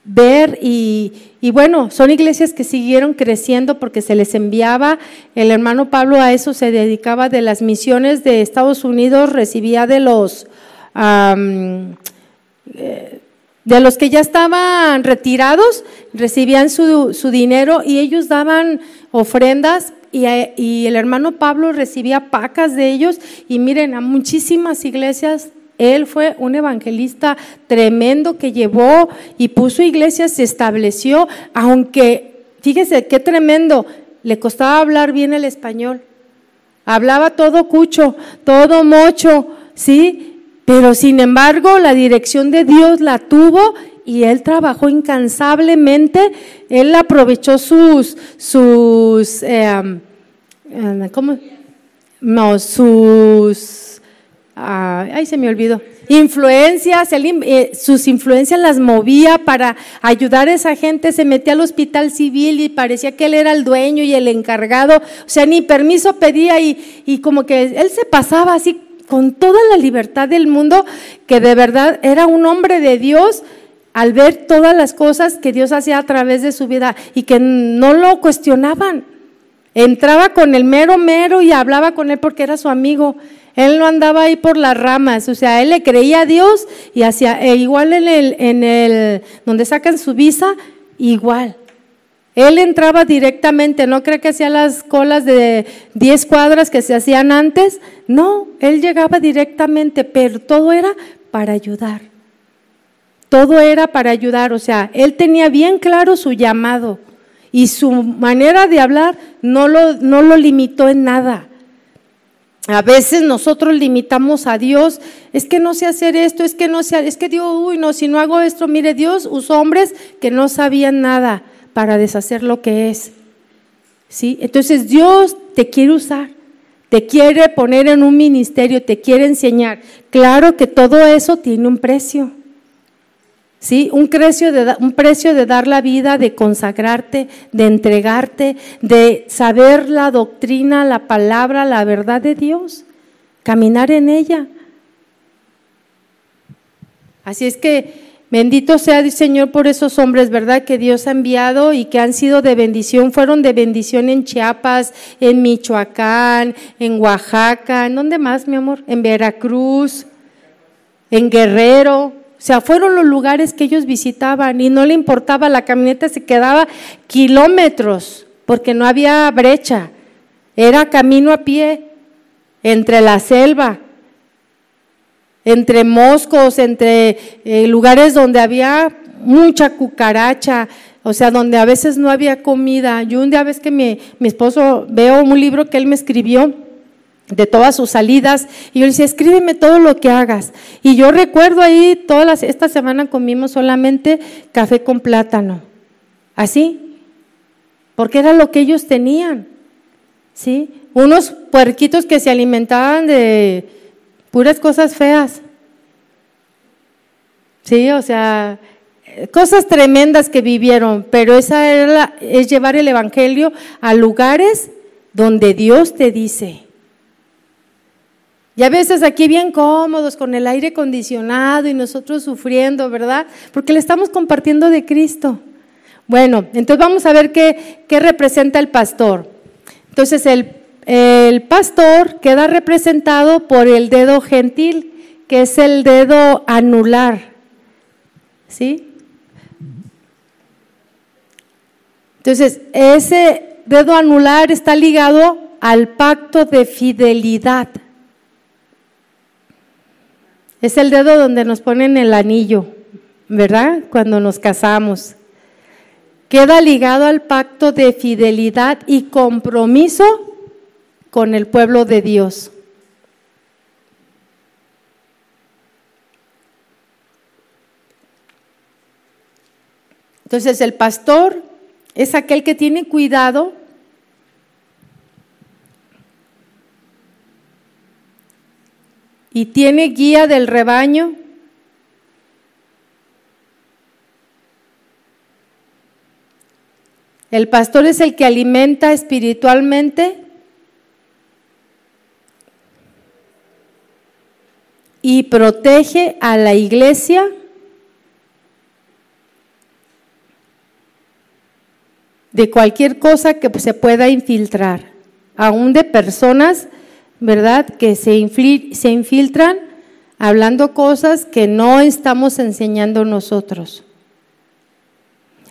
C: ver y bueno, son iglesias que siguieron creciendo porque se les enviaba. El hermano Pablo a eso se dedicaba, de las misiones de Estados Unidos, recibía de los que ya estaban retirados, recibían su dinero y ellos daban ofrendas. Y el hermano Pablo recibía pacas de ellos, y miren, a muchísimas iglesias él fue un evangelista tremendo que llevó y puso iglesias, se estableció, aunque, fíjese qué tremendo, le costaba hablar bien el español, hablaba todo cucho, todo mocho, ¿sí? Pero sin embargo la dirección de Dios la tuvo y él trabajó incansablemente. Él aprovechó sus influencias, sus influencias las movía para ayudar a esa gente. Se metía al hospital civil y parecía que él era el dueño y el encargado, o sea, ni permiso pedía, y como que él se pasaba así con toda la libertad del mundo, que de verdad era un hombre de Dios al ver todas las cosas que Dios hacía a través de su vida y que no lo cuestionaban. Entraba con el mero y hablaba con él porque era su amigo. Él no andaba ahí por las ramas, o sea, él le creía a Dios y hacía igual en el donde sacan su visa, igual. Él entraba directamente, no cree que hacía las colas de 10 cuadras que se hacían antes, no, él llegaba directamente, pero todo era para ayudar. Todo era para ayudar, o sea, él tenía bien claro su llamado y su manera de hablar no lo limitó en nada. A veces nosotros limitamos a Dios, es que no sé hacer esto, es que Dios, si no hago esto, mire, Dios usó hombres que no sabían nada para deshacer lo que es, ¿sí? Entonces Dios te quiere usar, te quiere poner en un ministerio, te quiere enseñar. Claro que todo eso tiene un precio, ¿sí? Un precio de dar la vida, de consagrarte, de entregarte, de saber la doctrina, la palabra, la verdad de Dios, caminar en ella. Así es que Bendito sea el Señor por esos hombres, ¿verdad? Que Dios ha enviado y que han sido de bendición, fueron de bendición en Chiapas, en Michoacán, en Oaxaca, ¿en dónde más, mi amor? En Veracruz, en Guerrero. O sea, fueron los lugares que ellos visitaban y no le importaba, la camioneta se quedaba kilómetros porque no había brecha, era camino a pie, entre la selva, entre moscos, entre lugares donde había mucha cucaracha, o sea, donde a veces no había comida. Yo un día, ves que mi esposo, veo un libro que él me escribió de todas sus salidas, y yo le decía, escríbeme todo lo que hagas. Y yo recuerdo ahí, esta semana comimos solamente café con plátano, así, porque era lo que ellos tenían, ¿sí? Unos puerquitos que se alimentaban de puras cosas feas, sí, o sea, cosas tremendas que vivieron, pero esa es llevar el evangelio a lugares donde Dios te dice. Y a veces aquí bien cómodos con el aire acondicionado y nosotros sufriendo, ¿verdad? Porque le estamos compartiendo de Cristo. Bueno, entonces vamos a ver qué representa el pastor. Entonces el pastor queda representado por el dedo gentil, que es el dedo anular, ¿sí? Entonces, ese dedo anular está ligado al pacto de fidelidad. Es el dedo donde nos ponen el anillo, ¿verdad? Cuando nos casamos. Queda ligado al pacto de fidelidad y compromiso con el pueblo de Dios. Entonces el pastor es aquel que tiene cuidado y tiene guía del rebaño. El pastor es el que alimenta espiritualmente y protege a la iglesia de cualquier cosa que se pueda infiltrar, aún de personas, ¿verdad?, que se infiltran hablando cosas que no estamos enseñando nosotros.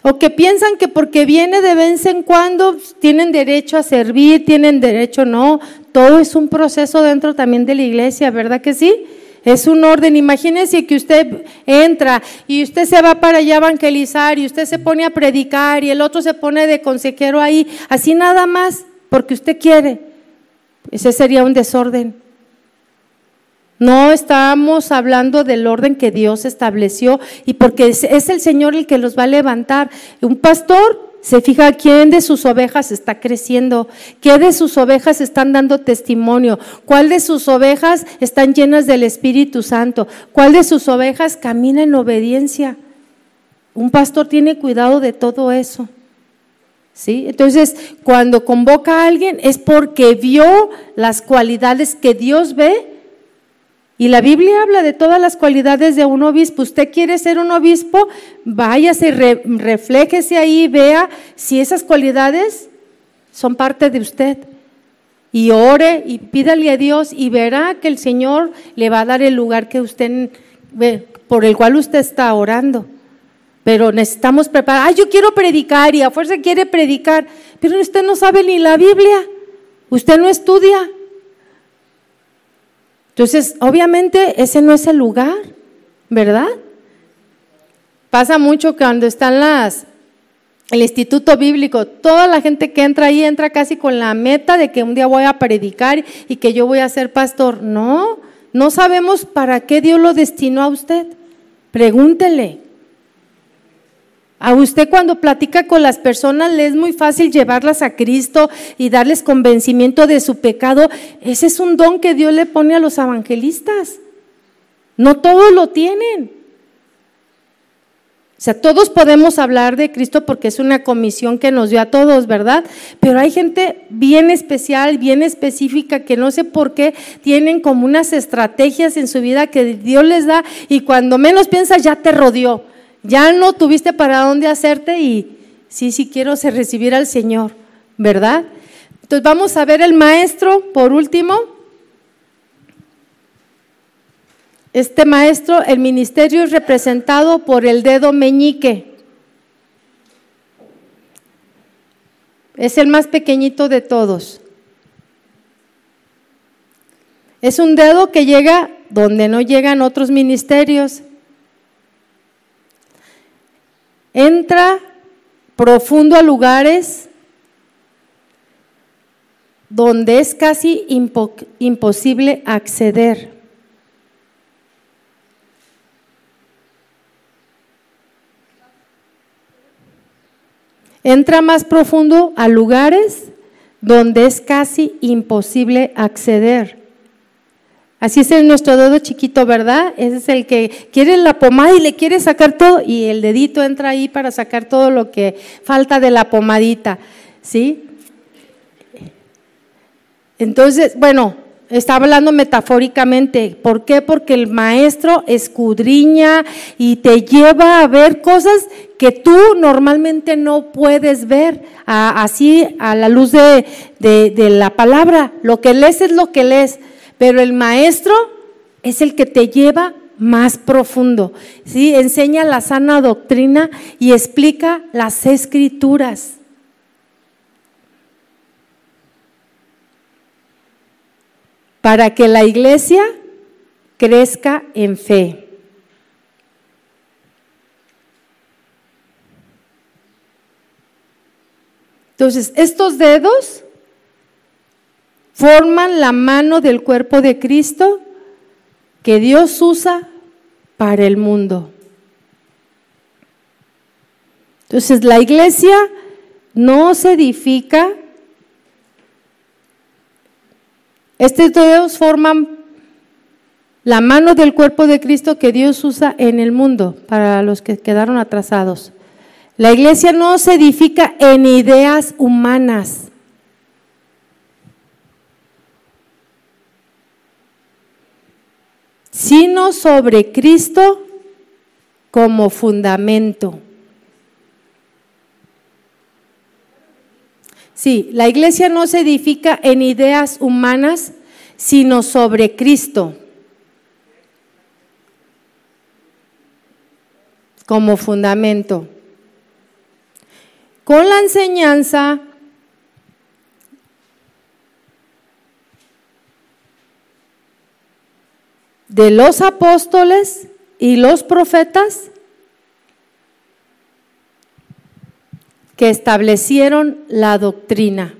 C: O que piensan que porque viene de vez en cuando tienen derecho a servir, tienen derecho, no, todo es un proceso dentro también de la iglesia, ¿verdad que sí? Es un orden. Imagínense que usted entra y usted se va para allá a evangelizar y usted se pone a predicar y el otro se pone de consejero ahí, así nada más, porque usted quiere. Ese sería un desorden. No estamos hablando del orden que Dios estableció y porque es el Señor el que los va a levantar. Un pastor se fija quién de sus ovejas está creciendo, qué de sus ovejas están dando testimonio, cuál de sus ovejas están llenas del Espíritu Santo, cuál de sus ovejas camina en obediencia. Un pastor tiene cuidado de todo eso, ¿sí? Entonces, cuando convoca a alguien es porque vio las cualidades que Dios ve. Y la Biblia habla de todas las cualidades de un obispo. Usted quiere ser un obispo, váyase, refléjese ahí, vea si esas cualidades son parte de usted. Y ore y pídale a Dios y verá que el Señor le va a dar el lugar que usted, por el cual usted está orando. Pero necesitamos preparar. Yo quiero predicar y a fuerza quiere predicar, pero usted no sabe ni la Biblia, usted no estudia. Entonces, obviamente, ese no es el lugar, ¿verdad? Pasa mucho cuando están el instituto bíblico, toda la gente que entra ahí entra casi con la meta de que un día voy a predicar y que yo voy a ser pastor. No sabemos para qué Dios lo destinó a usted. Pregúntele. A usted cuando platica con las personas le es muy fácil llevarlas a Cristo y darles convencimiento de su pecado. Ese es un don que Dios le pone a los evangelistas. No todos lo tienen. O sea, todos podemos hablar de Cristo porque es una comisión que nos dio a todos, ¿verdad? Pero hay gente bien especial, bien específica, que no sé por qué tienen como unas estrategias en su vida que Dios les da y cuando menos piensas ya te rodeó. Ya no tuviste para dónde hacerte y sí quiero recibir al Señor, ¿verdad? Entonces vamos a ver el maestro por último. Este maestro, el ministerio es representado por el dedo meñique. Es el más pequeñito de todos. Es un dedo que llega donde no llegan otros ministerios. Entra profundo a lugares donde es casi imposible acceder. Entra más profundo a lugares donde es casi imposible acceder. Así es nuestro dedo chiquito, ¿verdad? Ese es el que quiere la pomada y le quiere sacar todo, y el dedito entra ahí para sacar todo lo que falta de la pomadita, ¿sí? Entonces, bueno, está hablando metafóricamente. ¿Por qué? Porque el maestro escudriña y te lleva a ver cosas que tú normalmente no puedes ver así a la luz de la palabra. Lo que lees es lo que lees, pero el maestro es el que te lleva más profundo, ¿sí? Enseña la sana doctrina y explica las escrituras. Para que la iglesia crezca en fe. Entonces, estos dedos forman la mano del cuerpo de Cristo que Dios usa para el mundo. Entonces, la iglesia no se edifica. Estos dedos forman la mano del cuerpo de Cristo que Dios usa en el mundo para los que quedaron atrasados. La iglesia no se edifica en ideas humanas. Sino sobre Cristo como fundamento. Sí, la iglesia no se edifica en ideas humanas, sino sobre Cristo como fundamento. Con la enseñanza de los apóstoles y los profetas que establecieron la doctrina.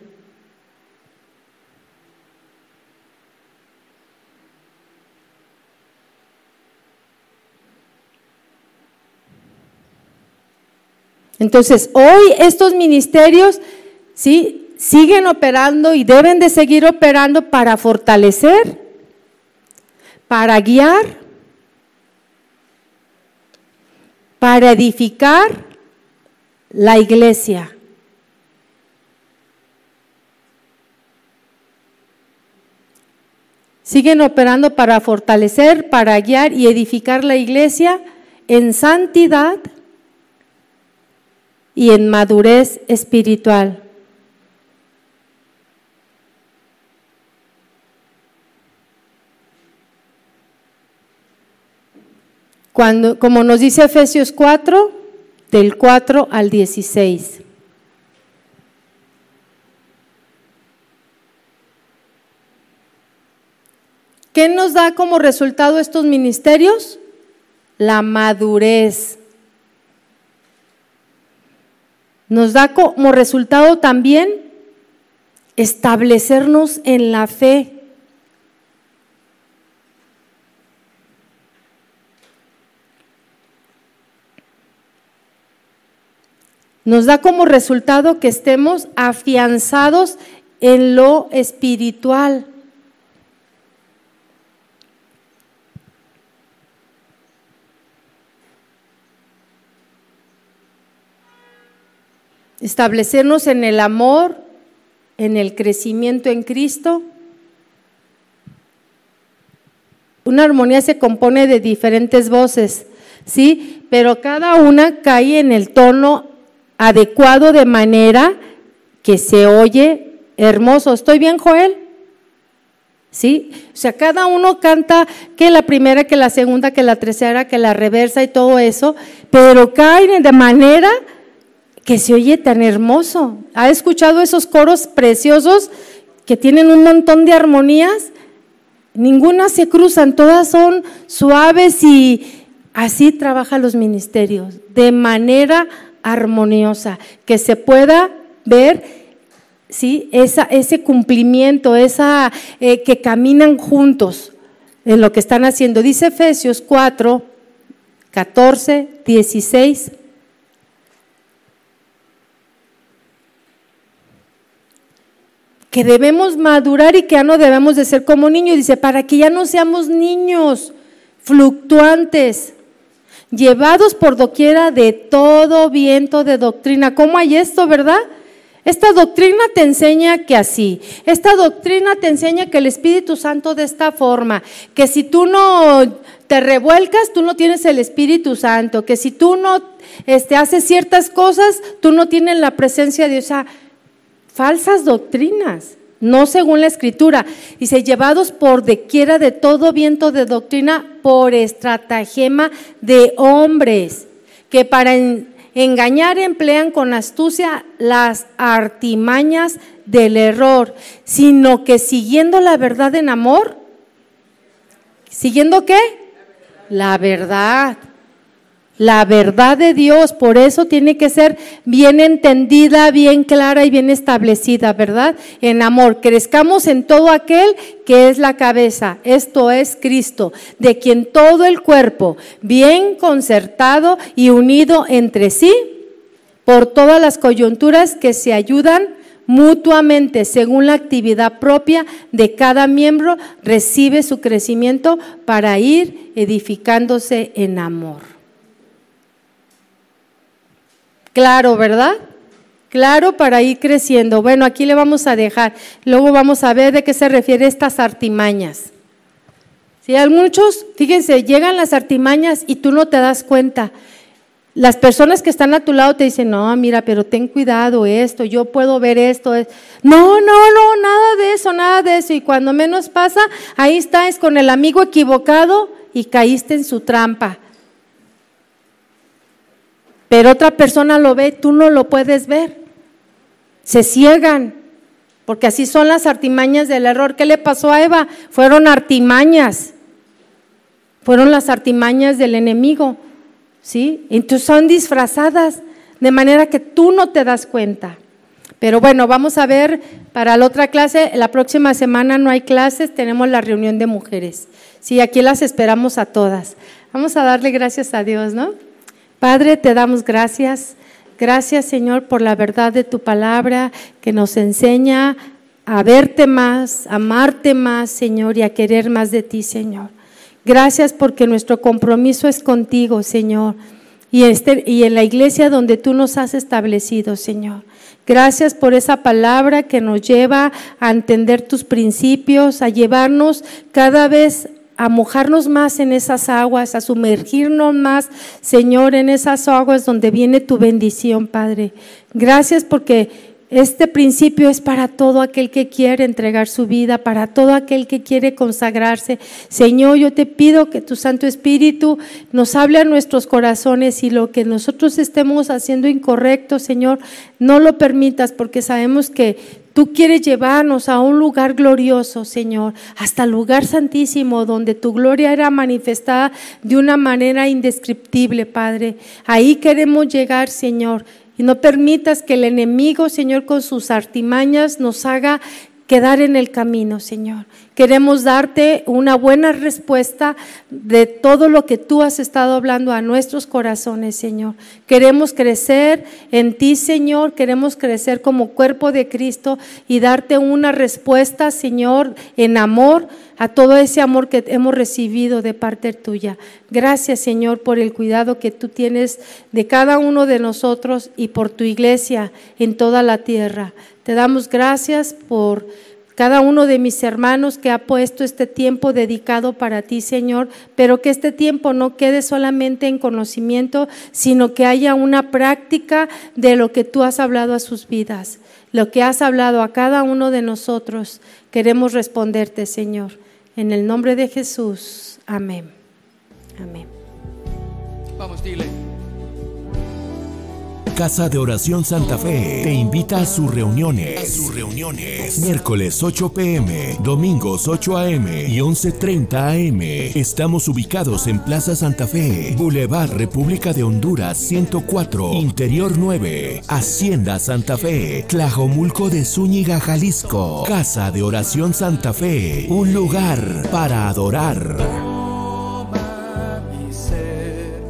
C: Entonces, hoy estos ministerios, ¿sí?, siguen operando y deben de seguir operando para fortalecer, para guiar, para edificar la iglesia. Siguen operando para fortalecer, para guiar y edificar la iglesia en santidad y en madurez espiritual. Como nos dice Efesios 4, del 4 al 16. ¿Qué nos da como resultado estos ministerios? La madurez. Nos da como resultado también establecernos en la fe. Nos da como resultado que estemos afianzados en lo espiritual. Establecernos en el amor, en el crecimiento en Cristo. Una armonía se compone de diferentes voces, ¿sí? Pero cada una cae en el tono adecuado de manera que se oye hermoso. ¿Estoy bien, Joel? ¿Sí? O sea, cada uno canta que la primera, que la segunda, que la tercera, que la reversa y todo eso, pero caen de manera que se oye tan hermoso. ¿Ha escuchado esos coros preciosos que tienen un montón de armonías? Ninguna se cruzan, todas son suaves y así trabajan los ministerios, de manera armoniosa, que se pueda ver, ¿sí? Ese cumplimiento, que caminan juntos en lo que están haciendo. Dice Efesios 4, 14, 16. Que debemos madurar y que ya no debemos de ser como niños. Dice, para que ya no seamos niños fluctuantes, llevados por doquiera de todo viento de doctrina. ¿Cómo hay esto, verdad? Esta doctrina te enseña que así, esta doctrina te enseña que el Espíritu Santo de esta forma, que si tú no te revuelcas, tú no tienes el Espíritu Santo, que si tú no haces ciertas cosas, tú no tienes la presencia de Dios. O sea, falsas doctrinas, no según la Escritura. Dice, llevados por doquiera de todo viento de doctrina, por estratagema de hombres, que para engañar emplean con astucia las artimañas del error, sino que siguiendo la verdad en amor. ¿Siguiendo qué? La verdad de Dios. Por eso tiene que ser bien entendida, bien clara y bien establecida, ¿verdad? En amor, crezcamos en todo aquel que es la cabeza, esto es Cristo, de quien todo el cuerpo, bien concertado y unido entre sí, por todas las coyunturas que se ayudan mutuamente según la actividad propia de cada miembro, recibe su crecimiento para ir edificándose en amor. Claro, ¿verdad? Claro, para ir creciendo. Bueno, aquí le vamos a dejar. Luego vamos a ver de qué se refiere estas artimañas. Sí, a muchos, fíjense, llegan las artimañas y tú no te das cuenta. Las personas que están a tu lado te dicen, no, mira, pero ten cuidado esto, yo puedo ver esto. No, nada de eso. Y cuando menos pasa, ahí estás con el amigo equivocado y caíste en su trampa. Pero otra persona lo ve, tú no lo puedes ver. Se ciegan, porque así son las artimañas del error. ¿Qué le pasó a Eva? Fueron artimañas, fueron las artimañas del enemigo, ¿sí? Entonces son disfrazadas, de manera que tú no te das cuenta. Pero bueno, vamos a ver para la otra clase. La próxima semana no hay clases, tenemos la reunión de mujeres. Sí, aquí las esperamos a todas. Vamos a darle gracias a Dios, ¿no? Padre, te damos gracias. Gracias, Señor, por la verdad de tu palabra que nos enseña a verte más, a amarte más, Señor, y a querer más de ti, Señor. Gracias porque nuestro compromiso es contigo, Señor, y en la iglesia donde tú nos has establecido, Señor. Gracias por esa palabra que nos lleva a entender tus principios, a llevarnos cada vez a mojarnos más en esas aguas, a sumergirnos más, Señor, en esas aguas donde viene tu bendición, Padre. Gracias porque este principio es para todo aquel que quiere entregar su vida, para todo aquel que quiere consagrarse. Señor, yo te pido que tu Santo Espíritu nos hable a nuestros corazones y lo que nosotros estemos haciendo incorrecto, Señor, no lo permitas, porque sabemos que tú quieres llevarnos a un lugar glorioso, Señor, hasta el lugar santísimo, donde tu gloria era manifestada de una manera indescriptible, Padre. Ahí queremos llegar, Señor, y no permitas que el enemigo, Señor, con sus artimañas nos haga quedar en el camino, Señor. Queremos darte una buena respuesta de todo lo que tú has estado hablando a nuestros corazones, Señor. Queremos crecer en ti, Señor. Queremos crecer como cuerpo de Cristo y darte una respuesta, Señor, en amor a todo ese amor que hemos recibido de parte tuya. Gracias, Señor, por el cuidado que tú tienes de cada uno de nosotros y por tu iglesia en toda la tierra. Te damos gracias por cada uno de mis hermanos que ha puesto este tiempo dedicado para ti, Señor, pero que este tiempo no quede solamente en conocimiento, sino que haya una práctica de lo que tú has hablado a sus vidas, lo que has hablado a cada uno de nosotros. Queremos responderte, Señor, en el nombre de Jesús. Amén. Amén.
A: Vamos, dile.
B: Casa de Oración Santa Fe te invita a sus reuniones. Miércoles 8 p.m., domingos 8 a.m. y 11:30 a.m. Estamos ubicados en Plaza Santa Fe, Boulevard República de Honduras 104, Interior 9, Hacienda Santa Fe, Tlajomulco de Zúñiga, Jalisco. Casa de Oración Santa Fe, un lugar para adorar.
A: Toma mi ser,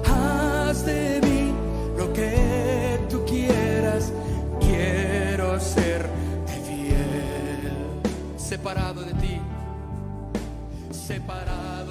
A: haz de mí lo que tú quieras, quiero serte fiel, separado de ti, separado.